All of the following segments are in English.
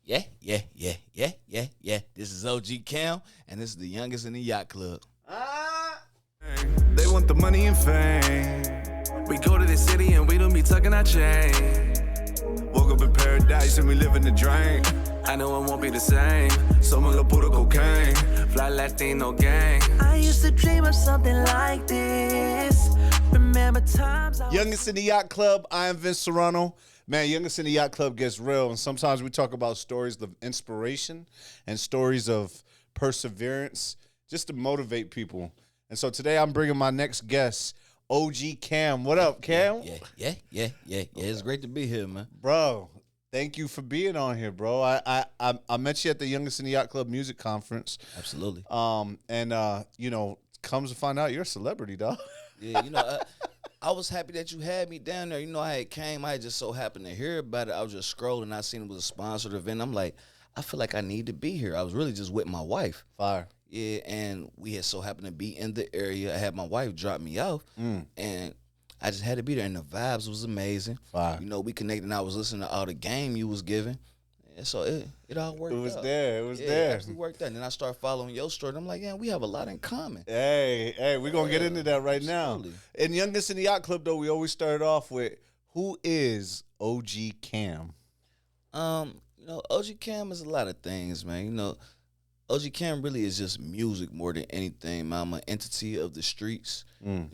Yeah. This is OG Kam, and this is the youngest in the yacht club. They want the money and fame. We go to the city and we don't be tucking our chain. Woke up in paradise and we live in the drain. I know it won't be the same. Someone will put a cocaine. Fly Latino gang. I used to dream of something like this. Remember times I Youngest in the Yacht Club, I am Vince Serrano. Man, Youngest in the Yacht Club gets real, and sometimes we talk about stories of inspiration and stories of perseverance just to motivate people. And so today I'm bringing my next guest, OG Kam. What up, Kam? Yeah. It's great to be here, man. Bro, thank you for being on here, bro. I met you at the Youngest in the Yacht Club music conference. Absolutely. Comes to find out you're a celebrity, dog. Yeah, I was happy that you had me down there. I had came. I just so happened to hear about it. I was just scrolling. I seen it was a sponsored event. I'm like, I feel like I need to be here. I was really just with my wife. Fire. Yeah, and we had so happened to be in the area. I had my wife drop me off, and I just had to be there. And the vibes was amazing. Fire. We connected, and I was listening to all the game you was giving. And so it all worked out. It was It there. actually worked out. And then I started following your story, and I'm like, yeah, we have a lot in common. Hey, we're going to get into that right Absolutely. now. In Youngest in the Yacht Club, though, we always started off with, who is OG Kam? OG Kam is a lot of things, man. OG Kam really is just music more than anything, man. I'm an entity of the streets. I'm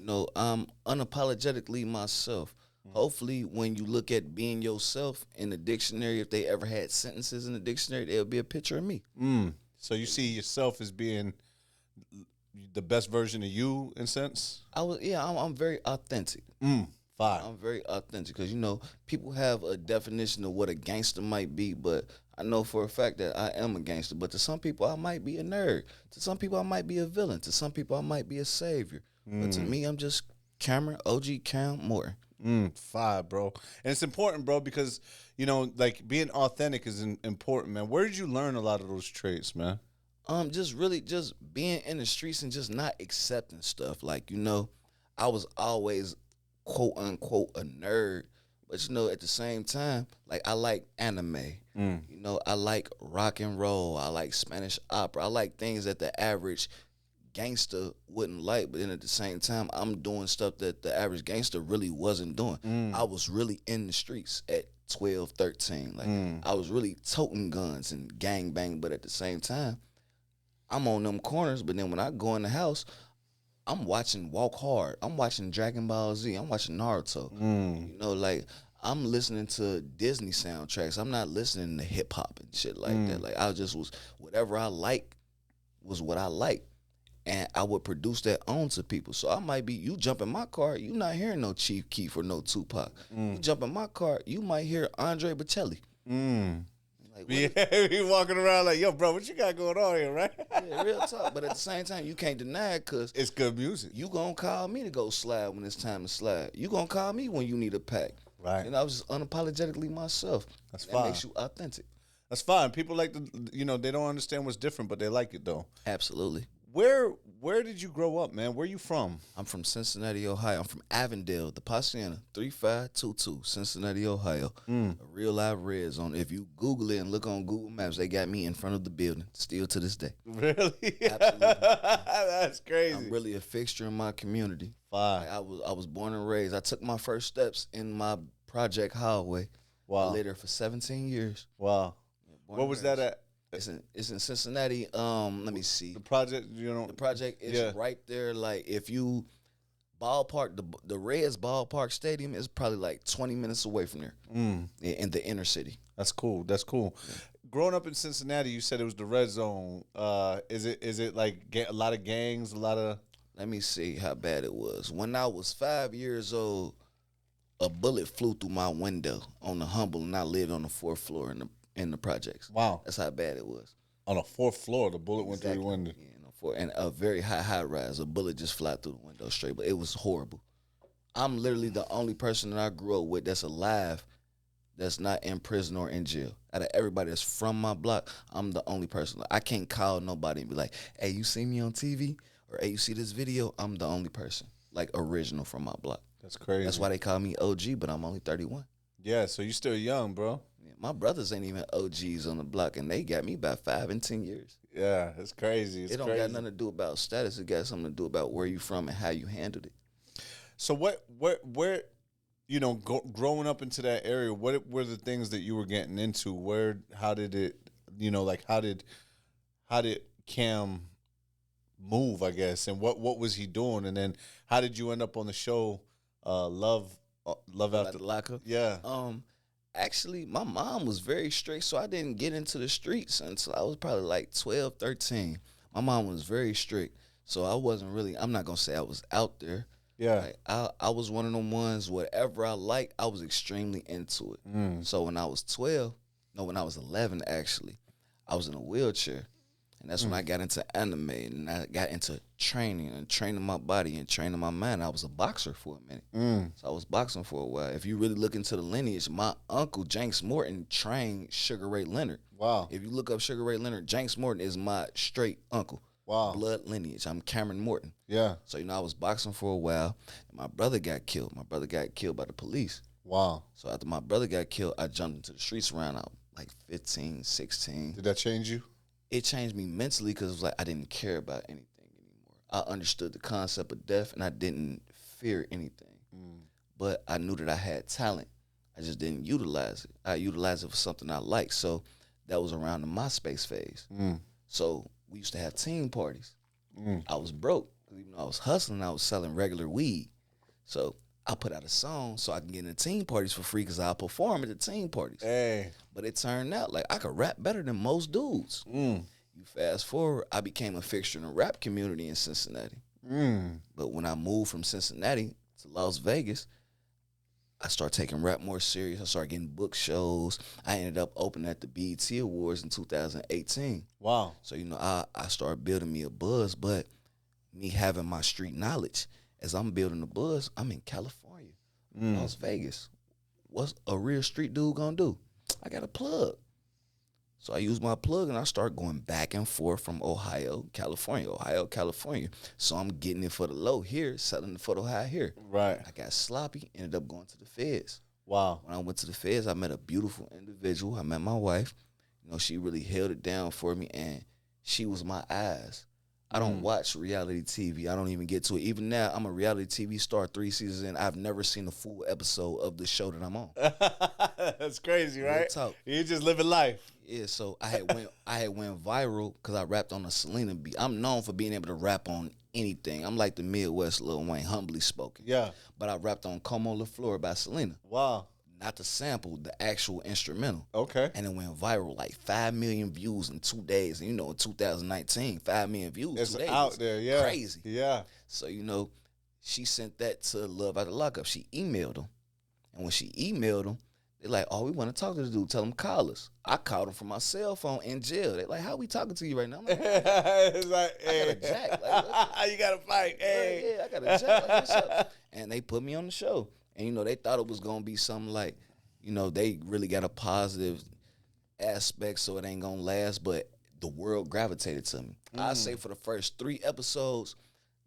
unapologetically myself. Hopefully, when you look at being yourself in the dictionary, if they ever had sentences in the dictionary, there'll be a picture of me. So you see yourself as being the best version of you, in a sense? I'm very authentic. Fire. I'm very authentic because, people have a definition of what a gangster might be, but I know for a fact that I am a gangster. But to some people, I might be a nerd. To some people, I might be a villain. To some people, I might be a savior. But to me, I'm just Cameron, OG Kam Morton. Fire, bro. And it's important, bro, because, being authentic is important, man. Where did you learn a lot of those traits, man? Just being in the streets and just not accepting stuff. Like, I was always, quote unquote, a nerd. But, at the same time, like, I like anime. I like rock and roll. I like Spanish opera. I like things that the average gangster wouldn't like, but then at the same time, I'm doing stuff that the average gangster really wasn't doing. I was really in the streets at 12, 13. Like, I was really toting guns and gang bang, but at the same time, I'm on them corners, but then when I go in the house, I'm watching Walk Hard. I'm watching Dragon Ball Z. I'm watching Naruto. I'm listening to Disney soundtracks. I'm not listening to hip hop and shit like that. Like, I just was, whatever I like was what I like. And I would produce that onto people. So I might be, you jump in my car, you not hearing no Chief Keef or no Tupac. You jump in my car, you might hear Andre Bocelli. You walking around like, yo, bro, what you got going on here, right? Yeah, real talk. But at the same time, you can't deny it because it's good music. You gonna call me to go slide when it's time to slide. You gonna call me when you need a pack. Right. And I was just unapologetically myself. That's that fine. Makes you authentic. That's fine. People like to, they don't understand what's different, but they like it though. Absolutely. Where did you grow up, man? Where you from? I'm from Cincinnati, Ohio. I'm from Avondale, the Paciana, 3522, Cincinnati, Ohio. A real live red zone. If you Google it and look on Google Maps, they got me in front of the building, still to this day. Really? Absolutely. That's crazy. I'm really a fixture in my community. Fine. Like, I was born and raised. I took my first steps in my project hallway. Wow. I lived there for 17 years. Wow. What was that at? It's in Cincinnati. Let me see. The project, The project is right there. Like, if you ballpark, the Reds ballpark stadium is probably like 20 minutes away from there in the inner city. That's cool. That's cool. Yeah. Growing up in Cincinnati, you said it was the red zone. Is it like a lot of gangs, a lot of? Let me see how bad it was. When I was 5 years old, a bullet flew through my window on the Humble, and I lived on the 4th floor in the projects. Wow. That's how bad it was. On the 4th floor, the bullet went through your window. Yeah, and a very high rise. A bullet just fly through the window straight, but it was horrible. I'm literally the only person that I grew up with that's alive that's not in prison or in jail. Out of everybody that's from my block, I'm the only person. I can't call nobody and be like, hey, you see me on TV? Or hey, you see this video? I'm the only person, like, original from my block. That's crazy. That's why they call me OG, but I'm only 31. Yeah, so you still young, bro. Yeah, My brothers ain't even OGs on the block, and they got me by 5 and 10 years. Yeah, it's crazy. It don't got nothing to do about status. It got something to do about where you from and how you handled it. So where you know, growing up into that area, what were the things that you were getting into? How did it, you know, like how did Cam move, I guess, and what was he doing, and then how did you end up on the show, Love After the Locker? Yeah. Actually, my mom was very strict, so I didn't get into the streets until I was probably like 12, 13. My mom was very strict, so I wasn't really, I'm not going to say I was out there. Yeah. Like, I was one of them ones, whatever I liked, I was extremely into it. So when I was 11, actually, I was in a wheelchair. And that's when I got into anime, and I got into training my body and training my mind. I was a boxer for a minute. So I was boxing for a while. If you really look into the lineage, my uncle, James Morton, trained Sugar Ray Leonard. Wow. If you look up Sugar Ray Leonard, James Morton is my straight uncle. Wow. Blood lineage. I'm Cameron Morton. Yeah. So, you know, I was boxing for a while, and my brother got killed. My brother got killed by the police. Wow. So after my brother got killed, I jumped into the streets around like 15, 16. Did that change you? It changed me mentally because it was like I didn't care about anything anymore. I understood the concept of death, and I didn't fear anything. But I knew that I had talent. I just didn't utilize it. I utilized it for something I liked. So that was around the MySpace phase. So we used to have team parties. I was broke. Even though I was hustling, I was selling regular weed. So I put out a song so I can get into team parties for free because I'll perform at the team parties. Hey. But it turned out like I could rap better than most dudes. You fast forward, I became a fixture in the rap community in Cincinnati. But when I moved from Cincinnati to Las Vegas, I started taking rap more serious. I started getting book shows. I ended up opening at the BET Awards in 2018. Wow. So, you know, I started building me a buzz, but me having my street knowledge, as I'm building the buzz, I'm in California, Las Vegas. What's a real street dude gonna do? I got a plug. So I use my plug and I start going back and forth from Ohio, California. So I'm getting it for the low here, selling it for the high here. Right. I got sloppy, ended up going to the feds. Wow. When I went to the feds, I met a beautiful individual. I met my wife. You know, she really held it down for me, and she was my eyes. I don't watch reality TV. I don't even get to it. Even now, I'm a reality TV star 3 seasons in. I've never seen a full episode of the show that I'm on. That's crazy, right? Talk. You just living life. Yeah, so I had went viral because I rapped on a Selena beat. I'm known for being able to rap on anything. I'm like the Midwest Lil Wayne, humbly spoken. Yeah. But I rapped on Como La Flor by Selena. Wow. Not the sample, the actual instrumental. Okay. And it went viral, like 5 million views in 2 days. And you know, in 2019, 5 million views. It's 2 days. out there, yeah. Crazy. Yeah. So, you know, she sent that to Love Out the Lockup. She emailed them. And when she emailed them, they're like, oh, we want to talk to the dude. Tell him call us. I called him from my cell phone in jail. They're like, how we talking to you right now? I'm like, It's like, I got a jack. Like, you got to fight. Hey. yeah, I got a jack. Like, what's up? And they put me on the show. And, you know, they thought it was going to be something like, you know, they really got a positive aspect, so it ain't going to last. But the world gravitated to me. I say for the first 3 episodes,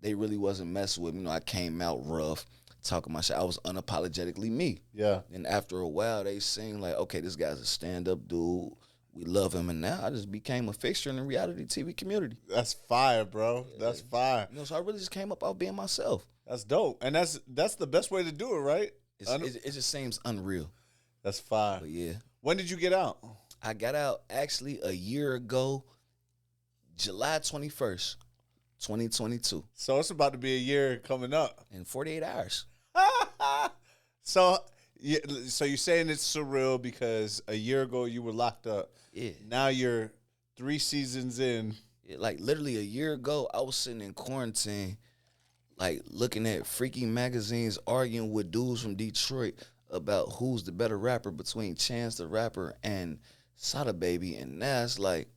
they really wasn't messing with me. You know, I came out rough, talking my shit. I was unapologetically me. Yeah. And after a while, they seen like, okay, this guy's a stand-up dude. We love him. And now I just became a fixture in the reality TV community. That's fire, bro. That's fire. You know, so I really just came up out being myself. That's dope. And that's the best way to do it, right? It just seems unreal. That's fire. But yeah. When did you get out? I got out actually a year ago, July 21st, 2022. So it's about to be a year coming up. In 48 hours. So you're saying it's surreal because a year ago you were locked up. Yeah. Now you're 3 seasons in. Yeah, like literally a year ago, I was sitting in quarantine, like looking at freaky magazines, arguing with dudes from Detroit about who's the better rapper between Chance the Rapper and Sada Baby. And now it's like,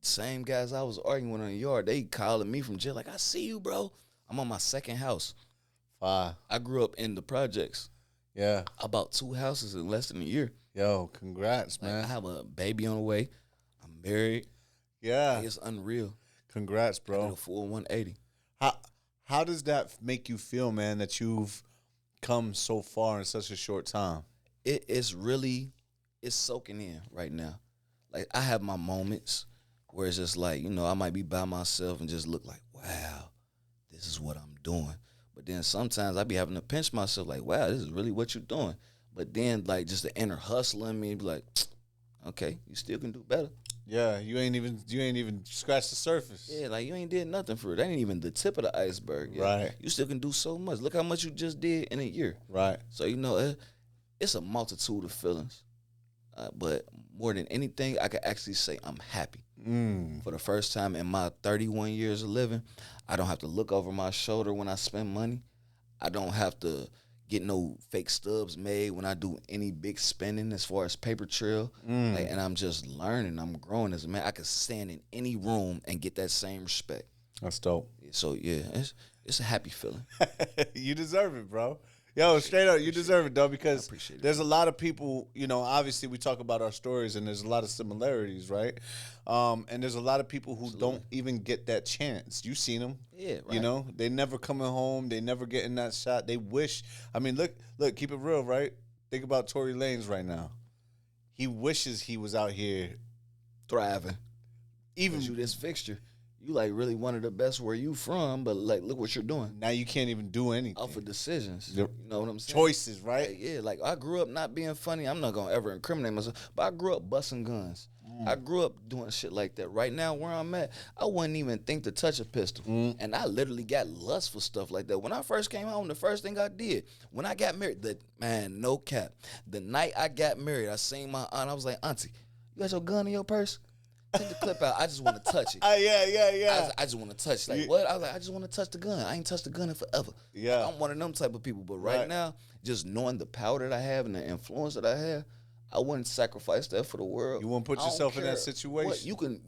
same guys I was arguing with in the yard, they calling me from jail like, I see you, bro. I'm on my 2nd house. Fire. I grew up in the projects. Yeah. I bought 2 houses in less than a year. Yo, congrats, Like, man. I have a baby on the way. I'm married. Yeah. It's unreal. Congrats, I did bro. a full 180. How does that make you feel, man, that you've come so far in such a short time? It's really it's soaking in right now. Like I have my moments where it's just like, you know, I might be by myself and just look like, wow, this is what I'm doing. But then sometimes I be having to pinch myself like, wow, this is really what you're doing. But then like just the inner hustle in me be like, okay, you still can do better. Yeah, you ain't even scratched the surface. Yeah, like you ain't did nothing for it. That ain't even the tip of the iceberg. Yet. Right. You still can do so much. Look how much you just did in a year. Right. So, you know, it's a multitude of feelings. But more than anything, I can actually say I'm happy. For the first time in my 31 years of living, I don't have to look over my shoulder when I spend money. I don't have to get no fake stubs made when I do any big spending as far as paper trail. Like, and I'm just learning. I'm growing as a man. I could stand in any room and get that same respect. That's dope. So, yeah, it's a happy feeling. You deserve it, bro. Yo, straight up, you deserve it, though, because appreciate it. there's a lot of people, you know, obviously we talk about our stories and there's a lot of similarities, right? And there's a lot of people who don't even get that chance. You seen them. Yeah, right. You know, they never coming home. They never getting that shot. They wish. I mean, look, keep it real, right? Think about Tory Lanez right now. He wishes he was out here Thriving. even You this fixture. You like really one of the best where you from, but like look what you're doing. now you can't even do anything. Off of decisions. Yep. You know what I'm saying? Choices, right? Like, yeah, like I grew up not being funny. I'm not gonna ever incriminate myself, but I grew up busting guns. I grew up doing shit like that. Right now, where I'm at, I wouldn't even think to touch a pistol. And I literally got lust for stuff like that. When I first came home, the first thing I did, when I got married, no cap. The night I got married, I seen my aunt. I was like, Auntie, you got your gun in your purse? Take the clip out. I just want to touch it. Yeah. I just want to touch. Like, what? I was like, I just want to touch the gun. I ain't touched the gun in forever. Yeah. I'm one of them type of people. But right now, just knowing the power that I have and the influence that I have, I wouldn't sacrifice that for the world. You wouldn't put I don't yourself in that care situation. what. You can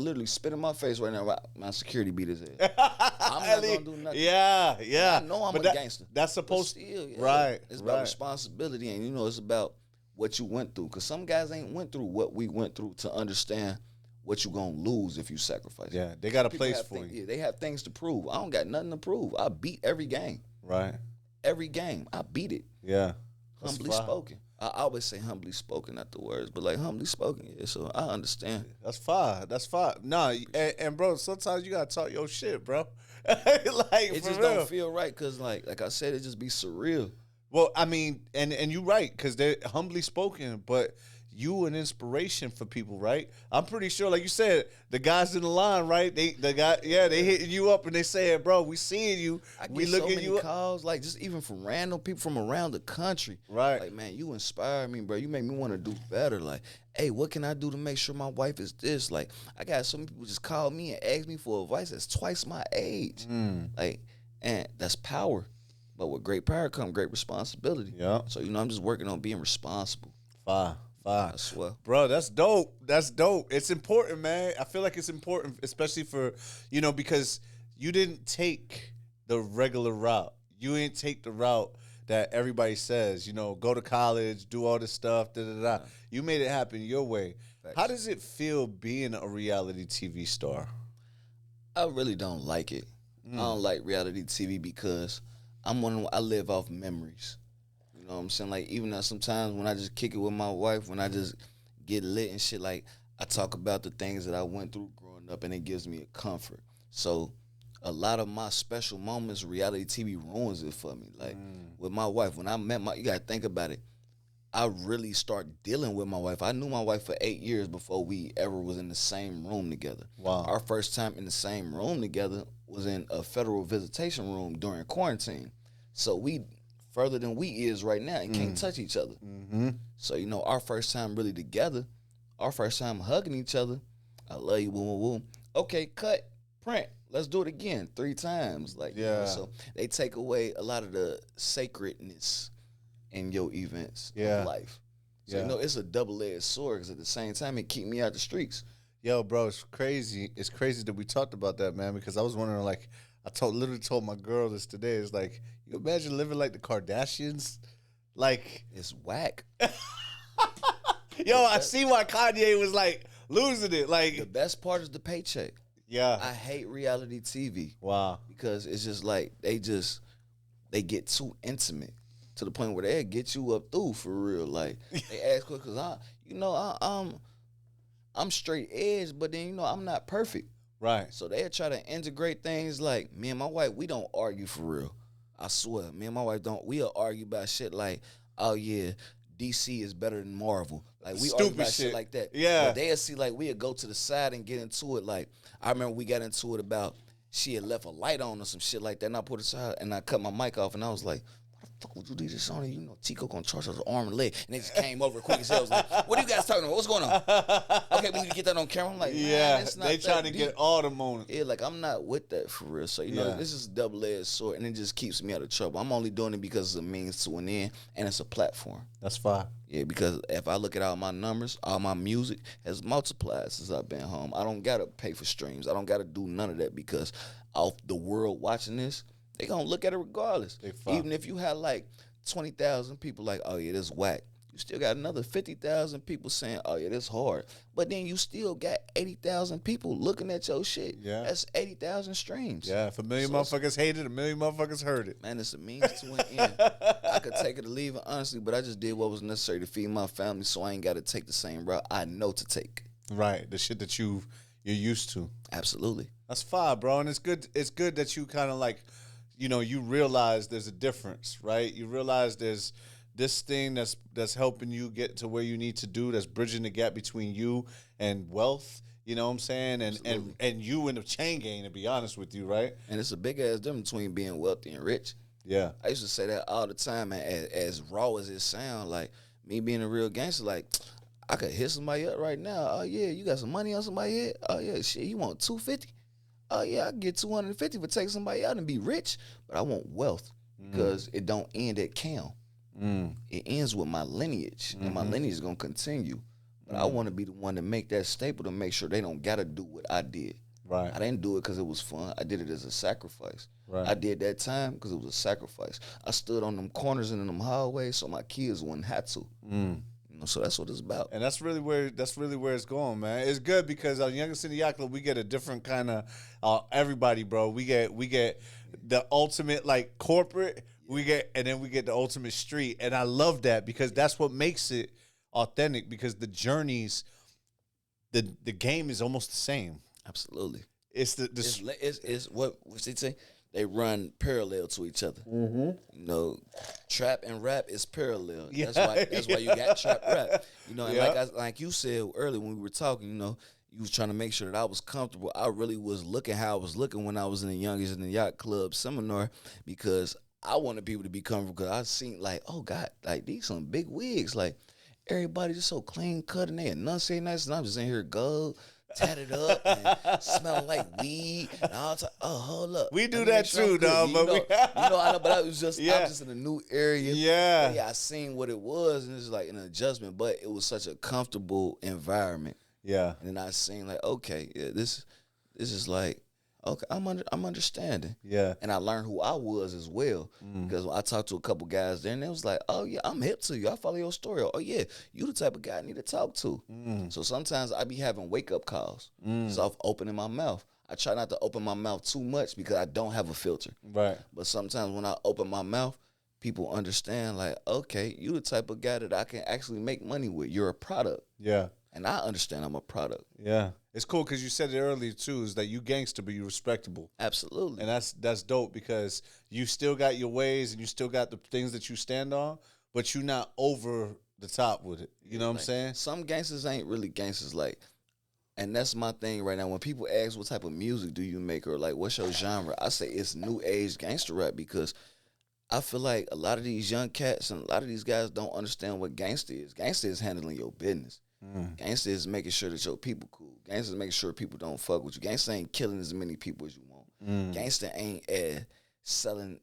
literally spit in my face right now. My security beat his head. I'm not gonna do nothing. Yeah. I know I'm a gangster. That's supposed to. Still, yeah, right. It's about responsibility, and you know, it's about what you went through. Because some guys ain't went through what we went through to understand what you gonna lose if you sacrifice. Yeah, they got a People place have for you. Yeah, they have things to prove. I don't got nothing to prove. I beat every game. Right. Every game, I beat it. Yeah. Humbly spoken. I always say humbly spoken afterwards, but like humbly spoken, yeah. So I understand. That's fine. Nah, and bro, sometimes you gotta talk your shit, bro. Like It for just real. don't feel right because like I said, it just be surreal. Well, I mean, and you're right, because they're humbly spoken, but you an inspiration for people, right? I'm pretty sure, like you said, the guys in the line, right? They hitting you up and they saying, bro, we seeing you. I We get so looking many you up. calls, like just even from random people from around the country. Right. Like, man, you inspire me, bro. You make me want to do better. Like, hey, what can I do to make sure my wife is this? Like, I got so many people just call me and ask me for advice that's twice my age. Like, and that's power. But with great power comes great responsibility. Yeah. So, you know, I'm just working on being responsible. Fine. I swear. Bro, that's dope. That's dope. It's important, man. I feel like it's important, especially for, you know, because you didn't take the regular route. You didn't take the route that everybody says, you know, go to college, do all this stuff, da-da-da. You made it happen your way. Facts. How does it feel being a reality TV star? I really don't like it. I don't like reality TV because I live off memories. You know what I'm saying? Like, even though sometimes when I just kick it with my wife, when I just get lit and shit, like, I talk about the things that I went through growing up, and it gives me a comfort. So a lot of my special moments, reality TV ruins it for me. Like, with my wife, when I met you got to think about it, I really start dealing with my wife. I knew my wife for 8 years before we ever was in the same room together. Wow. Our first time in the same room together was in a federal visitation room during quarantine. So we further than we is right now and can't touch each other. So, you know, our first time really together, our first time hugging each other, I love you, boom, boom, boom. Okay, cut, print, let's do it again 3 times. Like, you know, so they take away a lot of the sacredness in your events of life. So, you know, it's a double-edged sword because at the same time, it keep me out the streets. Yo, bro, it's crazy. It's crazy that we talked about that, man, because I was wondering, like, literally told my girl this today. It's like, you imagine living like the Kardashians? Like, It's whack. yo, I see why Kanye was like losing it. Like, The best part is the paycheck. yeah. I hate reality TV. Wow. Because it's just like they get too intimate. to the point where they get you up through for real. Like they ask questions, I'm straight edge, but then I'm not perfect. Right. So they try to integrate things like me and my wife. We don't argue for real. I swear, me and my wife don't. We'll argue about shit like, oh yeah, DC is better than Marvel. Like we argue about shit like that. Yeah. But they'll see like we'll go to the side and get into it. Like I remember we got into it about she had left a light on or some shit like that, and I put it aside and I cut my mic off and I was like, why the fuck would you do this on it? Tico gonna charge us arm and leg. And they just came over quick as hell. I was like, what are you guys talking about? What's going on? Okay, we need to get that on camera. I'm like, man, it's not they that trying to deep. get all the moments. Yeah, like I'm not with that for real. So this is a double-edged sword, and it just keeps me out of trouble. I'm only doing it because it's a means to an end, and it's a platform. That's fine. Yeah, because if I look at all my numbers, all my music has multiplied since I've been home. I don't gotta pay for streams. I don't gotta do none of that because off the world watching this, they gonna look at it regardless. Even if you had like 20,000 people like, oh yeah, this whack. You still got another 50,000 people saying, oh yeah, this hard. But then you still got 80,000 people looking at your shit. Yeah. That's 80,000 streams. Yeah, if a million motherfuckers hate it, a million motherfuckers heard it. Man, it's a means to an end. I could take it or leave it, honestly, but I just did what was necessary to feed my family, so I ain't got to take the same route I know to take. Right, the shit that you're used to. Absolutely. That's fine, bro, and it's good. It's good that you kind of like, you realize there's a difference, right? You realize there's this thing that's helping you get to where you need to do, that's bridging the gap between you and wealth. You know what I'm saying? And you in the chain gang, to be honest with you, right? And it's a big ass difference between being wealthy and rich. Yeah. I used to say that all the time, man. As raw as it sound, like me being a real gangster, like I could hit somebody up right now. Oh yeah, you got some money on somebody's head? Oh yeah, shit, you want 250? Oh yeah, I can get 250 for taking somebody out and be rich. But I want wealth because it don't end at Kam. It ends with my lineage, and my lineage is gonna continue. But I want to be the one to make that staple to make sure they don't gotta do what I did. Right. I didn't do it because it was fun. I did it as a sacrifice. Right. I did that time because it was a sacrifice. I stood on them corners and in them hallways so my kids wouldn't have to. So that's what it's about. And that's really where it's going, man. It's good because on Youngest in the Yacht Club, we get a different kind of everybody, bro. We get the ultimate like corporate. And then we get the ultimate street. And I love that because that's what makes it authentic, because the journeys, the game is almost the same. Absolutely. It's it's what they say. They run parallel to each other. Trap and rap is parallel. Yeah. That's why you got trap rap. And like you said earlier when we were talking, you was trying to make sure that I was comfortable. I really was looking how I was looking when I was in the Youngest in the Yacht Club seminar, because I wanted people to be comfortable, because I seen like, oh God, like these some big wigs. Like everybody just so clean cut and they enunciate nice, and I'm just in here gold, tatted up and smelling like weed. And I was like, oh, hold up. We do that too, dog. But I know, but I was just, I'm just in a new area. Yeah. But yeah, I seen what it was, and it's like an adjustment, but it was such a comfortable environment. Yeah. And then I seen like, okay, yeah, this is like, okay, I'm understanding. Yeah. And I learned who I was as well. Because when I talked to a couple guys there, and they was like, oh yeah, I'm hip to you. I follow your story. Oh yeah, you the type of guy I need to talk to. So sometimes I be having wake up calls. So I'm opening my mouth. I try not to open my mouth too much because I don't have a filter. Right. But sometimes when I open my mouth, people understand like, okay, you the type of guy that I can actually make money with. You're a product. Yeah. And I understand I'm a product. Yeah. It's cool because you said it earlier too, is that you gangster, but you respectable. Absolutely. And that's dope, because you still got your ways and you still got the things that you stand on, but you're not over the top with it. You know what I'm saying? Some gangsters ain't really gangsters, like, and that's my thing right now. When people ask what type of music do you make, or like what's your genre, I say it's new age gangster rap, because I feel like a lot of these young cats and a lot of these guys don't understand what gangster is. Gangster is handling your business. Gangster is making sure that your people cool. Gangster is making sure people don't fuck with you. Gangster ain't killing as many people as you want. Gangster ain't selling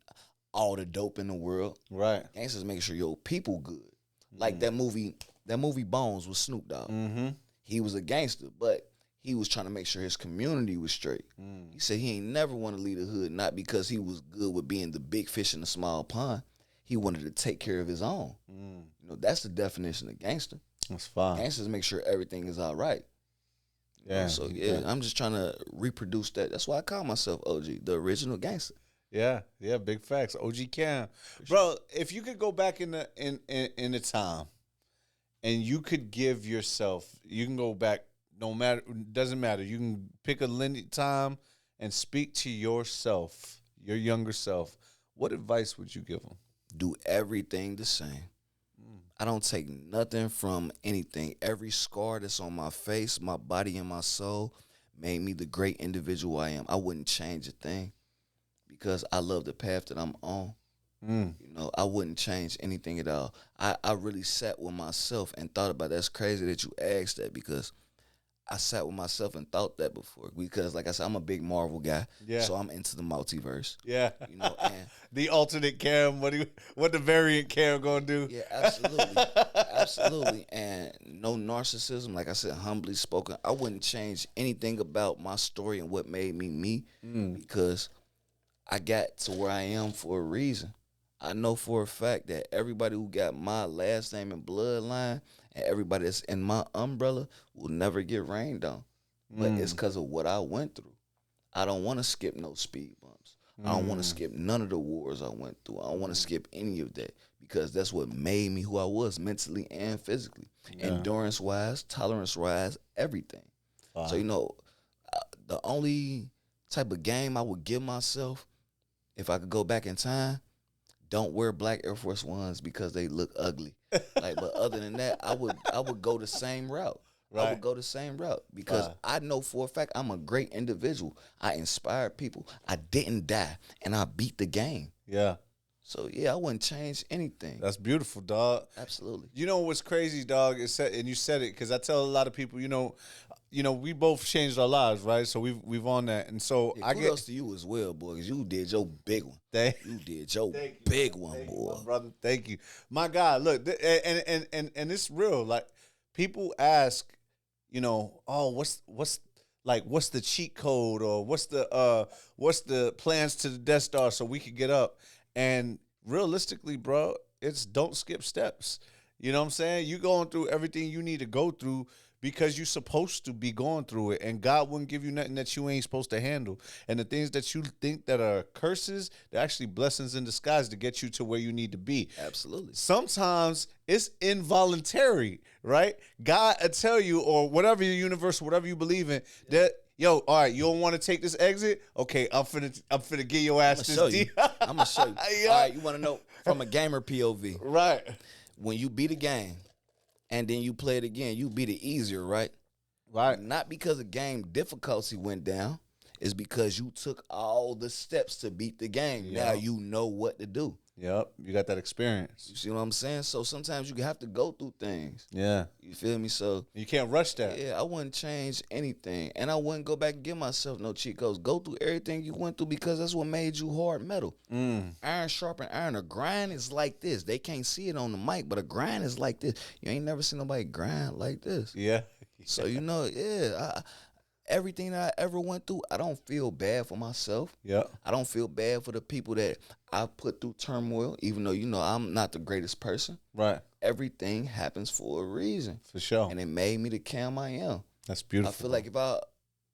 all the dope in the world. Right. Gangster is making sure your people good. Like that movie Bones with Snoop Dogg. He was a gangster, but he was trying to make sure his community was straight. He said he ain't never want to leave the hood, not because he was good with being the big fish in the small pond. He wanted to take care of his own. That's the definition of gangster. That's fine. Gangsters make sure everything is all right. Yeah. So yeah, I'm just trying to reproduce that. That's why I call myself OG, the original gangster. Yeah, big facts. OG Kam. Bro, if you could go back in the time and you could give yourself, you can go back, no matter, doesn't matter. You can pick a linear time and speak to yourself, your younger self. What advice would you give them? Do everything the same. I don't take nothing from anything. Every scar that's on my face, my body, and my soul made me the great individual I am. I wouldn't change a thing because I love the path that I'm on. You know, I wouldn't change anything at all. I really sat with myself and thought about that. That's crazy that you asked that because I sat with myself and thought that before. Because, like I said, I'm a big Marvel guy. Yeah. So I'm into the multiverse. Yeah. You know, and the alternate Kam, what the variant Kam gonna do? yeah, absolutely. Absolutely. And no narcissism. Like I said, humbly spoken, I wouldn't change anything about my story and what made me me because I got to where I am for a reason. I know for a fact that everybody who got my last name and bloodline and everybody that's in my umbrella will never get rained on. But it's because of what I went through. I don't want to skip no speed bumps. I don't want to skip none of the wars I went through. I don't want to skip any of that because that's what made me who I was mentally and physically. Endurance-wise, tolerance-wise, everything. So, you know, the only type of game I would give myself if I could go back in time, don't wear black Air Force Ones because they look ugly. Like, but other than that, I would go the same route. Right. I would go the same route because I know for a fact I'm a great individual. I inspired people. I didn't die, and I beat the game. Yeah. So yeah, I wouldn't change anything. That's beautiful, dog. Absolutely. You know what's crazy, dog? And you said it because I tell a lot of people, you know, we both changed our lives, right? So we've on that, and so Yeah, kudos to you as well, boy, because you did your big one. You did your big one, boy. My brother. Thank you, my God. Look, and it's real. Like people ask, you know, oh, what's the cheat code or what's the plans to the Death Star so we could get up? And realistically, bro, it's don't skip steps. You know what I'm saying? You going through everything you need to go through because you're supposed to be going through it, and God wouldn't give you nothing that you ain't supposed to handle. And the things that you think that are curses, they're actually blessings in disguise to get you to where you need to be. Absolutely. Sometimes it's involuntary, right? God will tell you, or whatever your universe, whatever you believe in, that, yo, all right, you don't want to take this exit? Okay, I'm finna get your ass this deal. I'm gonna show you. Yeah. All right, you want to know from a gamer POV? Right. When you beat a game and then you play it again, you beat it easier, right? Right. Not because the game difficulty went down. It's because you took all the steps to beat the game. Yeah. Now you know what to do. Yep, you got that experience. You see what I'm saying? So sometimes you have to go through things. Yeah. You feel me? So You can't rush that. yeah, I wouldn't change anything. And I wouldn't go back and give myself no cheat codes. Go through everything you went through because that's what made you hard metal. Iron sharpen iron. A grind is like this. They can't see it on the mic, but a grind is like this. You ain't never seen nobody grind like this. Yeah. So, you know, yeah, everything that I ever went through, I don't feel bad for myself. Yeah. I don't feel bad for the people that I put through turmoil, even though, you know, I'm not the greatest person. Right. Everything happens for a reason. For sure. And it made me the Kam I am. That's beautiful. I feel like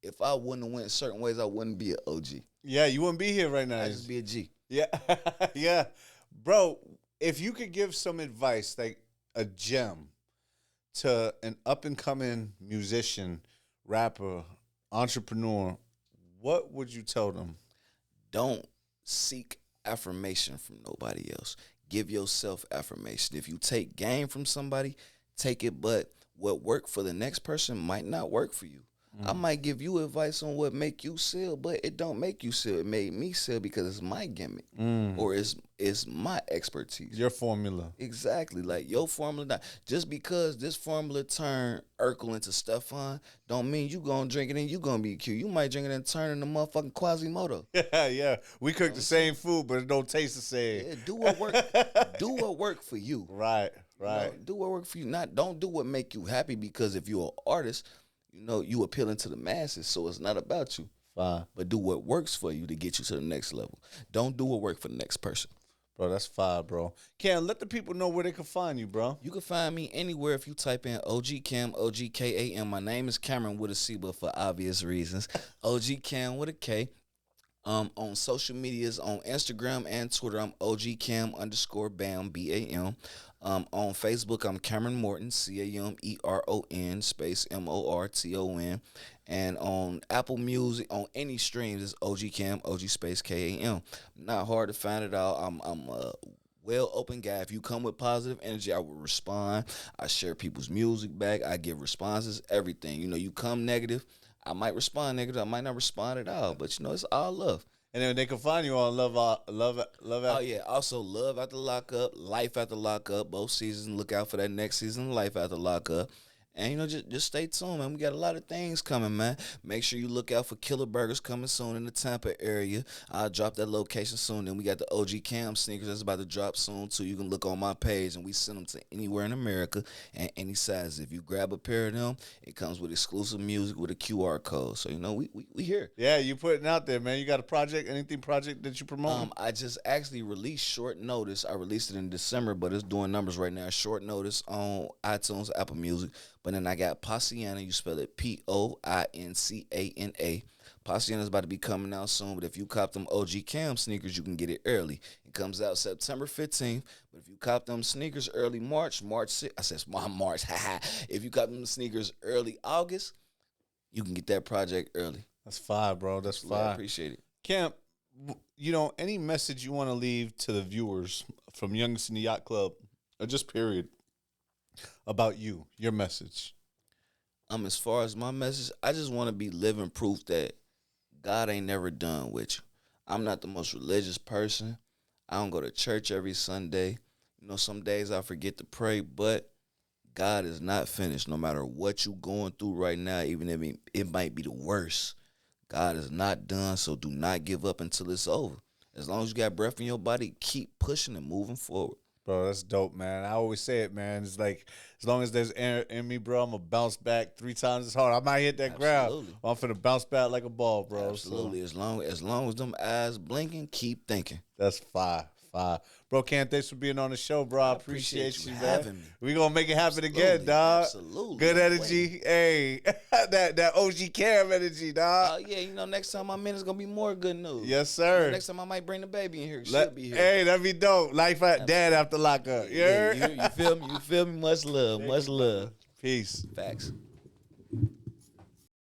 if I wouldn't have went certain ways, I wouldn't be an OG. Yeah, you wouldn't be here right now. I'd just be a G. Yeah. Yeah. Bro, if you could give some advice, like a gem, to an up-and-coming musician, rapper, entrepreneur, what would you tell them? Don't seek affirmation from nobody else. Give yourself affirmation. If you take game from somebody, take it, but what worked for the next person might not work for you. I might give you advice on what make you sell, but it don't make you sell. It made me sell because it's my gimmick or it's my expertise. Your formula. Exactly. Like your formula, just because this formula turned Urkel into Stefan, don't mean you gonna drink it and you gonna be cute. You might drink it and turn into motherfucking Quasimodo. Yeah, yeah. We cook the same food, but it don't taste the same. Yeah, do what work. Do what work for you. Right, right. You know, do what work for you. Don't do what make you happy because if you're an artist, you know, you appealing to the masses, so it's not about you. Fine. But do what works for you to get you to the next level. Don't do what works for the next person. Bro, that's fire, bro. Cam, let the people know where they can find you, bro. You can find me anywhere if you type in OG Kam, OGKAM. My name is Cameron with a C, but for obvious reasons. OG Kam with a K. On social medias, on Instagram and Twitter, I'm OG Kam _BAM BAM. On Facebook, I'm Cameron Morton CAMERON space MORTON. And on Apple Music, on any streams, it's OG Kam OG space KAM. Not hard to find it out. I'm a well open guy. If you come with positive energy, I will respond. I share people's music back. I give responses. Everything. You come negative, I might respond negative. I might not respond at all, but it's all love. And then they can find you on Love. Oh yeah. Also, Love After Lockup, Life After Lockup, both seasons. Look out for that next season, Life After Lockup. And just stay tuned, man. We got a lot of things coming, man. Make sure you look out for Killer Burgers coming soon in the Tampa area. I'll drop that location soon. Then we got the OG Kam sneakers that's about to drop soon too. You can look on my page, and we send them to anywhere in America and any size. If you grab a pair of them, it comes with exclusive music with a QR code. So we here. Yeah, you putting out there, man. You got a project? Anything project that you promote? I just actually released Short Notice. I released it in December, but it's doing numbers right now. Short Notice on iTunes, Apple Music. But then I got Poinciana. You spell it POINCANA. Poinciana is about to be coming out soon. But if you cop them OG Kam sneakers, you can get it early. It comes out September 15th. But if you cop them sneakers early March 6th, I said March. If you cop them sneakers early August, you can get that project early. That's fire, bro. That's fire. I appreciate it. Kam, any message you want to leave to the viewers from Youngest in the Yacht Club, or just period, about you, your message? As far as my message, I just want to be living proof that God ain't never done with you. I'm not the most religious person. I don't go to church every Sunday. Some days I forget to pray, but God is not finished. No matter what you going through right now, even if it might be the worst, God is not done, so do not give up until it's over. As long as you got breath in your body, keep pushing and moving forward. Bro, that's dope, man. I always say it, man. It's like, as long as there's air in me, bro, I'm going to bounce back 3 times as hard. I might hit that ground. I'm finna bounce back like a ball, bro. Absolutely. So, as long as them eyes blinking, keep thinking. That's fire. Bro, Kam, thanks for being on the show, bro. I appreciate you, man. We gonna make it happen again, dog. Absolutely. Good energy. Hey, that OG Kam energy, dog. Yeah, next time I'm in, it's gonna be more good news. Yes, sir. Next time I might bring the baby in here. She'll be here. Hey, that'd be dope. Life at dad after lockup. Yeah, you feel me? Much love. Peace. Facts.